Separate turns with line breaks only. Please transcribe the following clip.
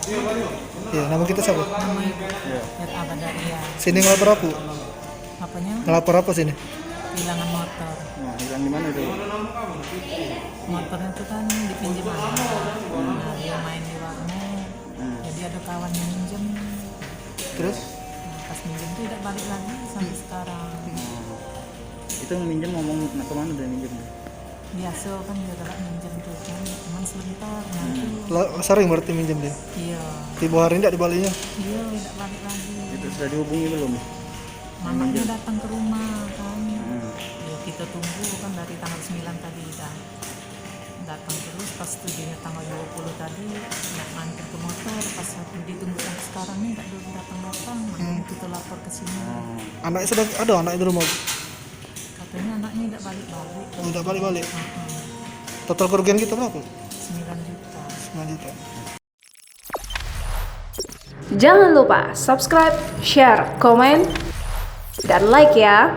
Iya, nama kita siapa?
Nama ibu
Iya.
Abadaria.
Sini ngelapor apa?
Apanya?
Ngelapor apa sini?
Kehilangan motor.
Nah, hilang di mana itu?
Motornya itu kan dipinjam anak. Nah, dia main di warnet. Jadi ada kawan yang minjem.
Terus?
Nah, pas minjem tuh tidak balik lagi sampai sekarang.
Itu yang minjem ngomong kemana dia minjem?
Biasa kan dia galak minjem tuh kan, cuman sebentar. Nah, itu
Sering berarti minjem dia.
iya,
Tiba hari tidak dibalinya.
iya tidak balik lagi.
Itu sudah dihubungi belum?
Mamanya datang ke rumah kan.
Hmm.
Ya, kita tunggu kan dari tanggal 9 tadi dah datang terus, pas tujuhnya tanggal 20 tadi nak nganter ke motor, pas aku ditunggu sampai sekarang nih nggak datang-datang. Makanya kita lapor ke sini.
Anaknya sudah ada anak di rumah.
Katanya anaknya tidak balik-balik.
Udah balik-balik.
Heeh.
Total kerugian kita berapa?
9 juta.
9 juta.
Jangan lupa subscribe, share, komen, dan like ya.